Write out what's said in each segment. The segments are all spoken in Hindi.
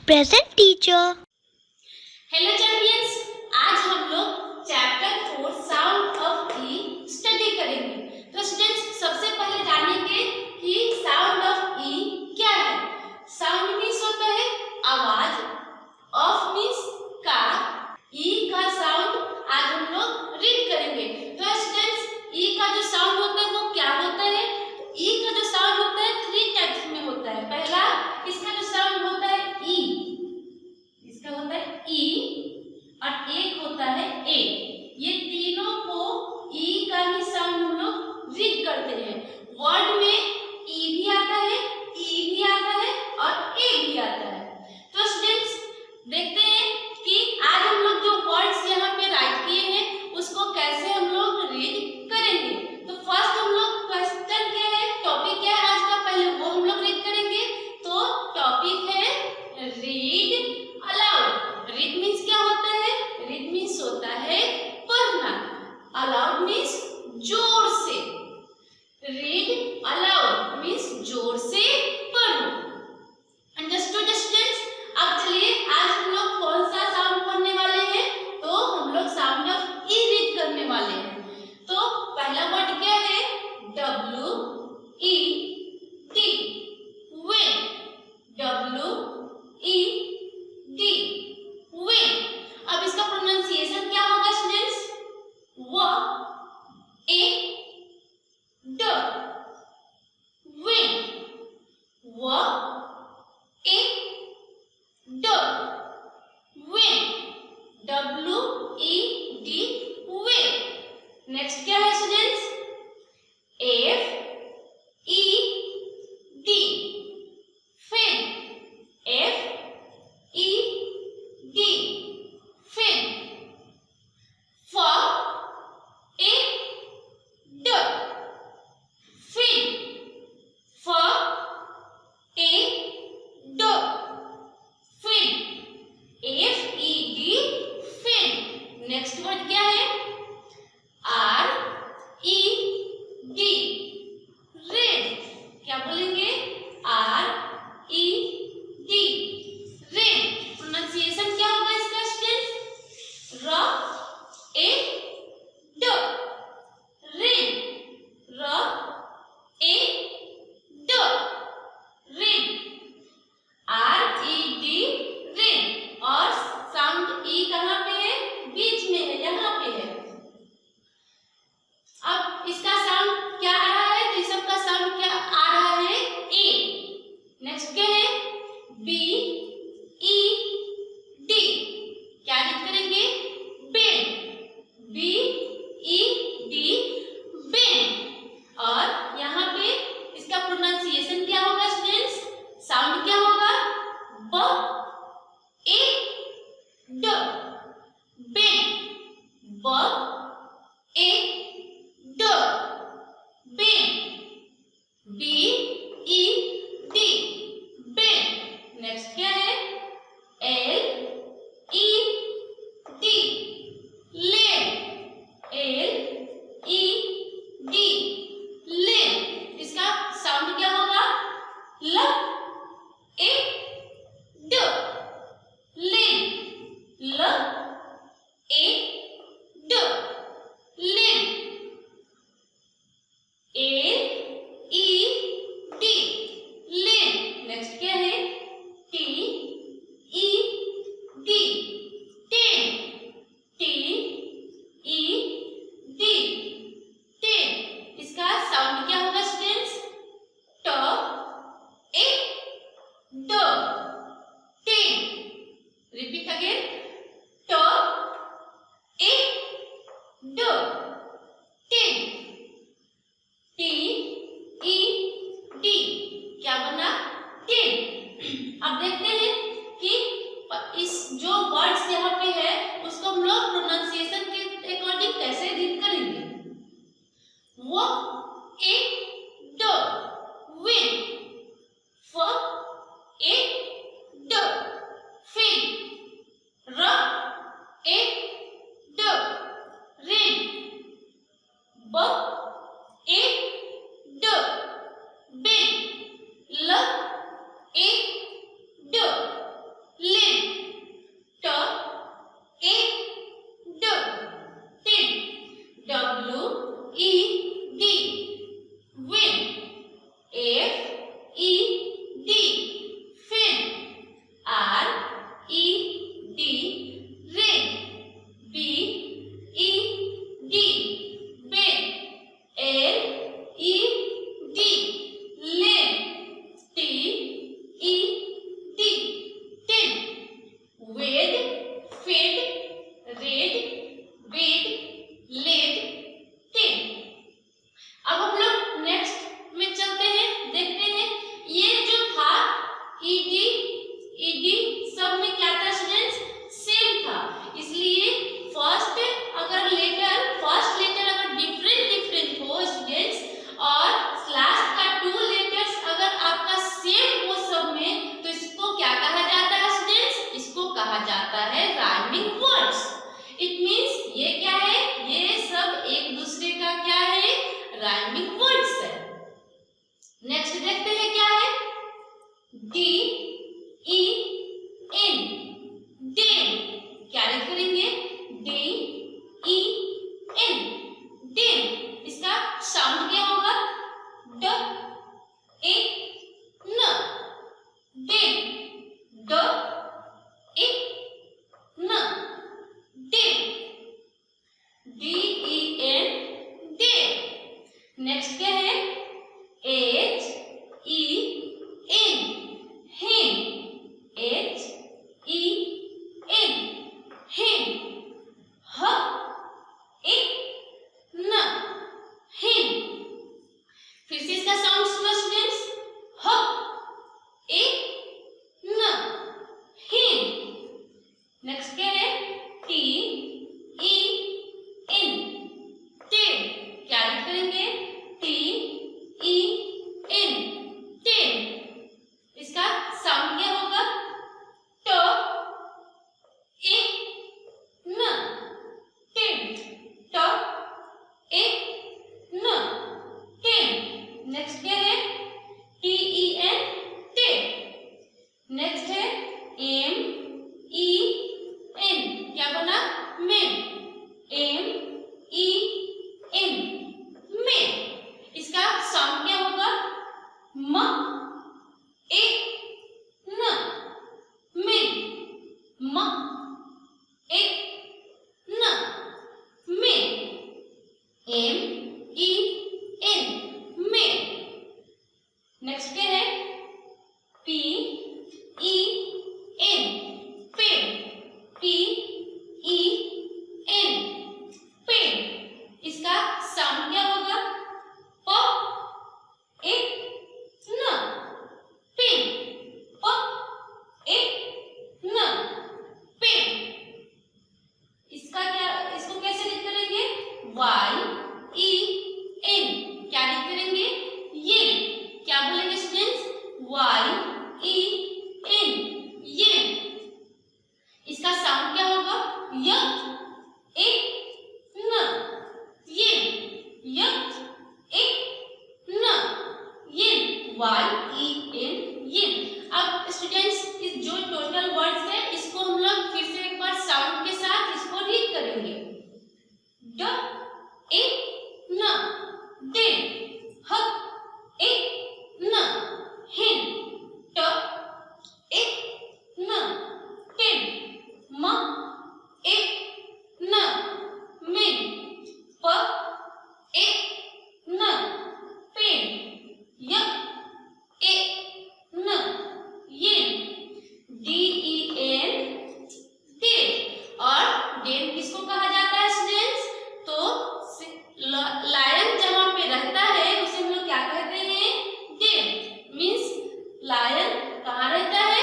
Present teacher. हेलो चैंपियंस, आज हम लोग chapter 4 sound of E study करेंगे। तो स्टूडेंट्स, सबसे पहले जानेंगे कि साउंड ऑफ ई क्या है। साउंड मीन्स होता है आवाज, ऑफ मीन्स का, ई का साउंड आज हम लोग रीड करेंगे। तो स्टूडेंट्स, ई का जो साउंड होता है वो क्या होता है? ई का जो साउंड होता है 3 टाइप्स में होता है। पहला, इसका जो साउंड होता है ई, इसका होता है ई, और एक होता है ए। ये तीनों को ई का ही साउंड हम लोग रीड करते हैं। वर्ड में ई भी आता है, ई भी आता है और ए भी आता है। तो स्टूडेंट्स, देखते हैं कि आज हम लोग जो वर्ड्स यहाँ पे राइट किए हैं उसको कैसे हम लोग रीड करेंगे। तो फर्स्ट हम लोग क्वेश्चन क्या है, टॉपिक क्या है आज का, पहले वो हम लोग रीड करेंगे। तो टॉपिक है रीड अलाउड। रीड मीन्स क्या होता है? रीड मीन्स होता है पढ़ना, अलाउड मीन्स जोर से। रीड अलाउड मीन्स जोर से पढ़ो। Understood students? अब चलिए, आज हम लोग कौन सा साउंड पढ़ने वाले हैं? तो हम लोग साउंड ऑफ ई रीड करने वाले हैं। तो पहला वर्ड क्या है? W E D, win. W E D, win. अब इसका प्रोनाउंसिएशन क्या होगा स्टूडेंट्स? व ए ड, विन। व ए ड, win. W E D, win. Next क्या है students? F E D, fin. F E D, fin. फ ए ड, फिन। फ ए ड, fin. F E D, fin. Next word क्या है? R E D, red. क्या बोलेंगे? R E D, red. Pronunciation क्या होगा इसका स्टूडेंट्स? र ए ड, रेड। र ए ड, red. Are E D, red. और साउंड ई कहाँ पे है? बीच में है, यहाँ पे है। अब इसका साउंड क्या आ रहा है? तो इस सब का साउंड क्या आ रहा है? ए। नेक्स्ट क्या है? बी ई डी, क्या रीड करेंगे? Bed. B E D, bed. और यहाँ पे इसका प्रोनाउंसिएशन क्या होगा स्टूडेंट्स? साउंड क्या होगा? ब ए ड, बेड। ब ए ड, bed. B E D, bed. Next क्या है? L E D, led. L E D, led. इसका साउंड क्या होगा? ल ए ड, लेड। ल ए ड, led. A E D, led. नेक्स्ट क्या है? T E D, ten. T E D, ten. इसका साउंड क्या होगा स्टूडेंट्स? ट ए ड, टेन। Repeat again. ट ए ड, टेन। टी ई डी, क्या बना? टेन। अब देखते हैं कि इस जो वर्ड्स यहाँ पे है उसको हम लोग प्रोनाउंसिएशन के अकॉर्डिंग कैसे रीड करेंगे। वो ए ड, विन। फ ए ड, फिन। र ए ड, रेड। ब ए ड, बेड। ल ए ड, E D wind, F E D fin, R E D rain, B E D bed, L E D lane, T E D tin, wed, fed, red, bed, lead, tin। अब हम लोग नेक्स्ट में चलते हैं, देखते हैं ये जो था ईडी ईडी सब में क्या था स्टूडेंट्स, सेम था, इसलिए फर्स्ट लेटर अगर डिफरेंट हो स्टूडेंट्स और लास्ट का 2 लेटर्स अगर आपका सेम हो सब में, तो इसको क्या कहा जाता है स्टूडेंट्स, इसको कहा जाता है राइमिंग वर्ड्स। इट मींस ये क्या है, ये सब एक दूसरे का क्या है, राइमिंग वर्ड्स है। नेक्स्ट देखते हैं क्या है, डी ई एन डेन, क्या लिखेंगे, डी ई एन डेन। इसका साउंड क्या होगा, ड ए न डेन, ड ए न den, D E N den. Next क्या है, H E N hen, H E N hen, ह ए न हेन। फिर से इसका साउंड सुनो स्टूडेंट्स, ह ए न हेन। नेक्स्ट क्या है, टी ई एन टेन, क्या लिखेंगे, टी ई एन टेन। इसका साउंड क्या होगा, ट ए न टेन, ट ए न टेन। नेक्स्ट क्या है, T E N ten. Next है एम ई एन, क्या बना, men, M E N men. इसका साउंड क्या होगा, म ए न मेन, म ए न men, M E N men. Next क्या है, P E N pen, P E N pen. इसका साउंड क्या होगा, प ए न पेन, प ए न पेन। इसका क्या, इसको कैसे लिख करेंगे, वाई ई एन, क्या लिख करेंगे, ये, क्या बोलेंगे स्टूडेंट्स, वाई ई एन ये। इसका साउंड क्या होगा, य ए न ये, य ए न ये, वाई ई एन ये। अब स्टूडेंट्स इस जो टोटल वर्ड्स है इसको हम लोग फिर से एक बार साउंड के साथ इसको रीड करेंगे, ड ए न डेन, ह ए न हेन, ट ए न टेन, म ए न मेन, प ए न पेन, य ए न येन, डी ई एन डेन। और डेन किसको कहा जाता है स्टूडेंट्स, तो लायन जहां पे रहता है उसे हम लोग क्या कहते हैं, डेन। मींस लायन कहाँ रहता है,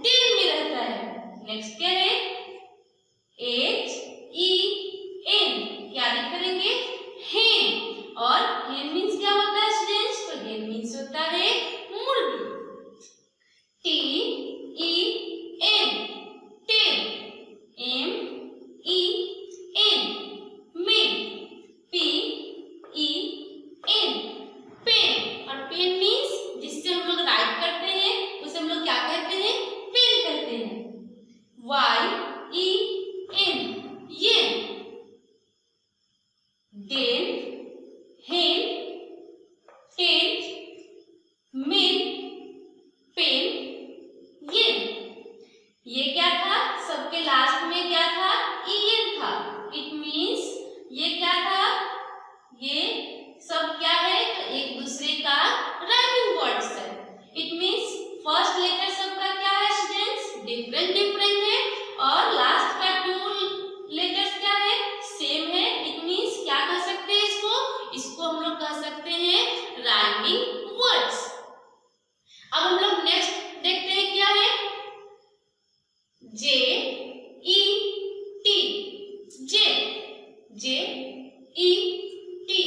डेन में रहता है। नेक्स्ट क्या है, एच ई एन, क्या लिखेंगे, हेन। और हेन मींस क्या होता है स्टूडेंट्स, तो हेन मींस होता है मुर्गी। T E N ten, M E N men, P E N pen. और पेन मींस जिससे हम लोग राइट करते हैं उसे हम लोग क्या कहते हैं, पेन कहते हैं। Y E N yen, Dane सब क्या है, तो एक दूसरे का राइमिंग वर्ड्स है। इट मींस फर्स्ट लेटर सबका क्या है स्टूडेंट्स, डिफरेंट डिफरेंट है, और लास्ट का टू लेटर्स क्या है, सेम है। इट मींस क्या कह सकते हैं इसको हम लोग कह सकते हैं राइमिंग वर्ड्स। अब हम लोग नेक्स्ट देखते हैं क्या है, जे ई टी, जे, जे ई टी,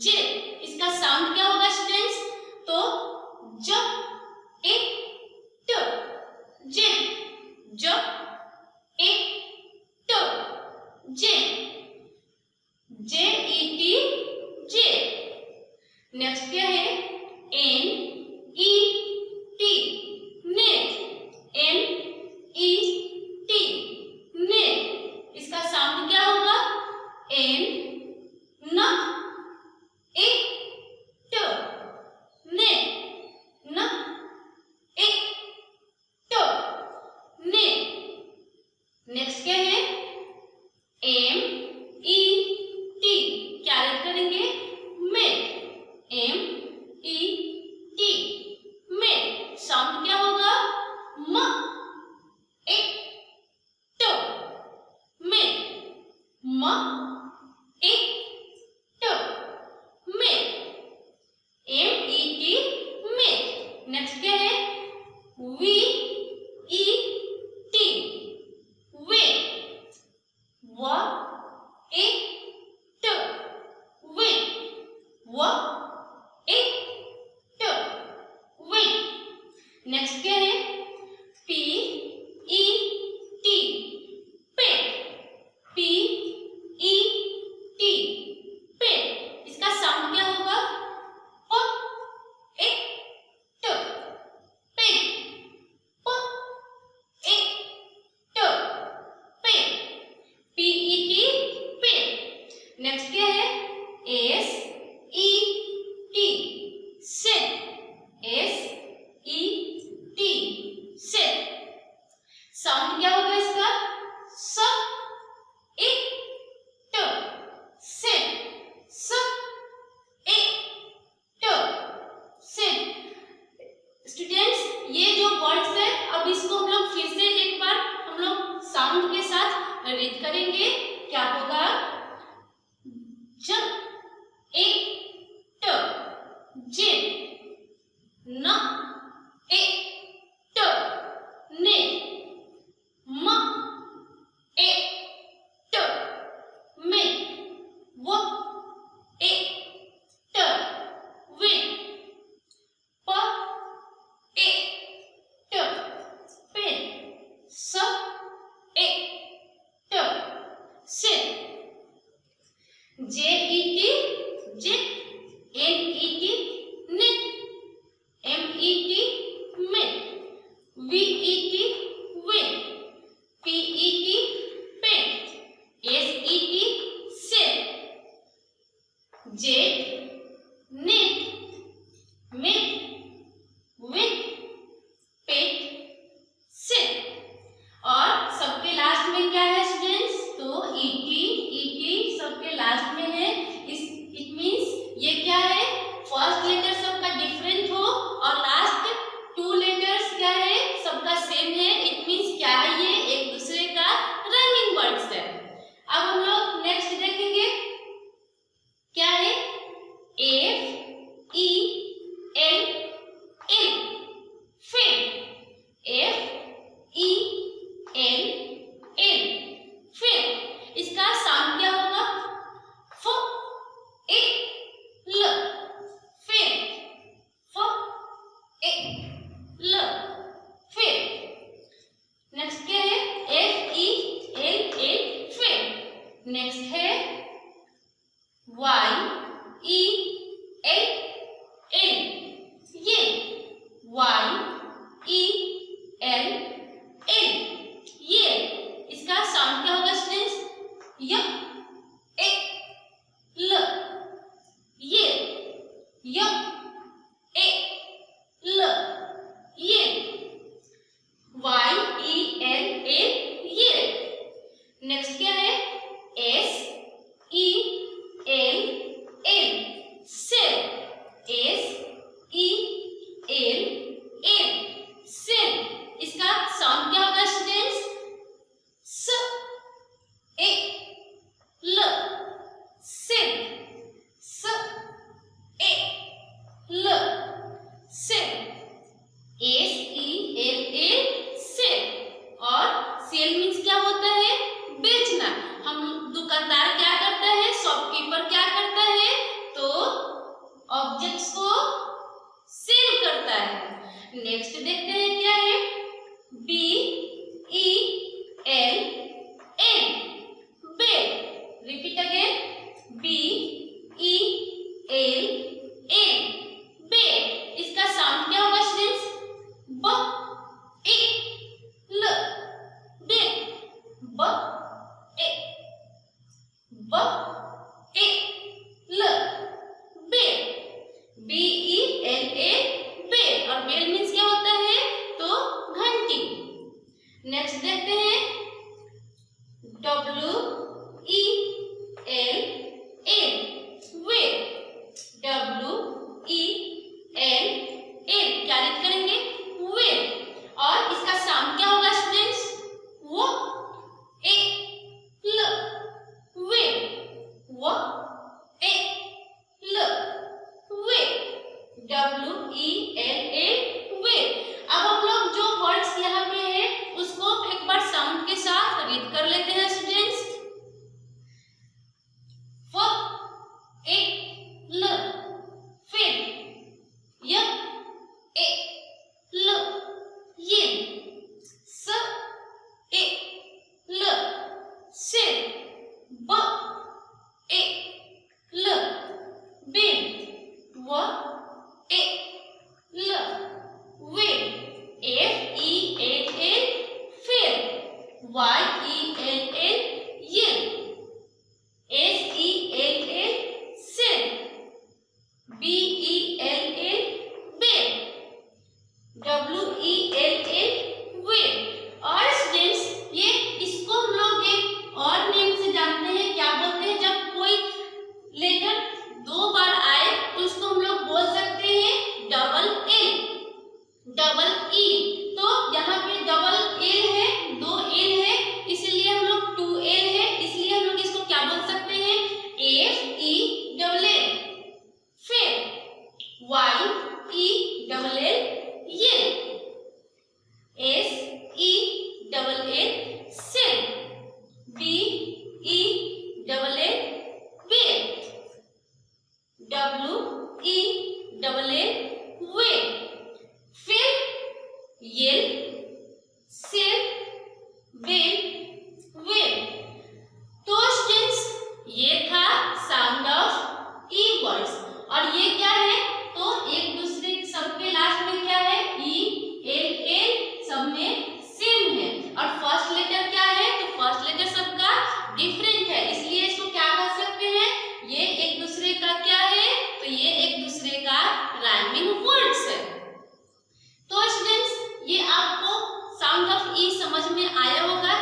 जे। इसका साउंड क्या होगा स्टूडेंट्स, तो ज ए ट, जे, ज ए ट, जे, जे ई टी, जे। नेक्स्ट क्या है, N E T, net, N E T, net. इसका साउंड क्या होगा, एन न ए ट, नेट, न ए ट, नेट। नेक्स्ट क्या है, एम ई टी, क्या रेड करेंगे, met, M E T, met. Sound क्या होगा, म ए ट, मेट, म ए ट, met, M E T, met. Next क्या है, वी ई टी, वे, व ए ट, वे, व ए ट, वे। नेक्स्ट क्या है, पी ई टी, पेट, पी ई टी, पेट। इसका साउंड क्या होगा, प ए ट, पेट, प ए ट, पेट, पी ई टी, पेट। नेक्स्ट क्या है, S E T, set, S E T, set. Sound क्या होगा इसका, स ए ट, सेट, स ए ट, सेट। स्टूडेंट्स ये जो वर्ड्स है, अब इसको हम लोग फिर से एक बार हम लोग साउंड के साथ रीड करेंगे। क्या होगा, ज ए ट, जे, न ए ट, ने, म ए ट, मे, व ए ट, वे, प ए ट, पे, स E T, set. J E T, J, N E T, net, M E T, met, V E T, vet, P E T, pet, S E T, set, jet, net, met, vet, pet, set. और सबके लास्ट में क्या है स्टूडेंट्स, तो ईटी सबके लास्ट में है। इट मींस ये क्या है, फर्स्ट लेटर सबका डिफरेंट हो और लास्ट टू लेटर्स क्या है, सबका सेम है। इट मींस क्या है, ये एक दूसरे का राइमिंग वर्ड्स है। अब हम लोग नेक्स्ट देखेंगे क्या है, F E L L, fail, F E L L, fail. इसका साउंड क्या होगा, फ ए ल, फेल, फ ए ल, फेल। नेक्स्ट क्या है, F E L L, fail. Next है वाई ई एल एल, ये, वाई ई एल एल, ये। इसका साउंड क्या होगा स्टूडेंट्स, य ए ल, ये, य ए ल, ये, वाई ई एल एल, ये। नेक्स्ट क्या है, S E L L, next देखते हैं क्या है, B E L N, bell. Repeat again, B E L N, bell. इसका साउंड क्या होगा स्टूडेंट्स, ब ए ल, बेल। ब ए ल, bell. B E L A, bell. और बेल मीन्स क्या होता है, तो घंटी। नेक्स्ट देखते हैं, W E L N, well. W E L N, क्या रीड करेंगे, वेल। और इसका साउंड क्या होगा स्टूडेंट्स, वो ए ल, वेल। वो ए ल, वेल। डब्ल्यू ई एल ए, वेल। अब हम लोग जो वर्ड्स यहाँ पे है उसको एक बार साउंड के साथ रीड कर लेते हैं स्टूडेंट्स। फ ए ल, फेल। य ए ल, येन। स ए ल, सेल। ब ए ल, बेल। व ए ल, well. F E L L, fell. Y E L L, yell. S E L L, sell. B E L L, bell. W E L L, well. और स्टूडेंट्स ये इसको हम लोग एक और नेम से जानते हैं, क्या बोलते हैं, जब कोई लेटर दो बार आए तो उसको हम लोग बोल सकते हैं डबल एल, डबल ई। तो यहाँ पे डबल एल है, दो एल है, इसलिए हम लोग टू एल है, इसलिए हम लोग इसको क्या बोल सकते हैं, F E double L, fell. Y E double L, yell. S E double L, sell. B E double L, bell. W E double L, well. Fell, yell, sell, bell, well. तो स्टूडेंट्स ये था साउंड ऑफ ई वर्ड्स। और ये क्या है, तो एक दूसरे सबके लास्ट में क्या है, ई एल एल, सब में सेम है। और फर्स्ट लेटर क्या है, तो फर्स्ट लेटर सबका डिफरेंट है, इसलिए इसको क्या कह सकते हैं, ये एक दूसरे का क्या है, तो ये एक दूसरे का राइमिंग वर्ड्स है। तो स्टूडेंट्स ये आपको साउंड ऑफ ई समझ में आया होगा।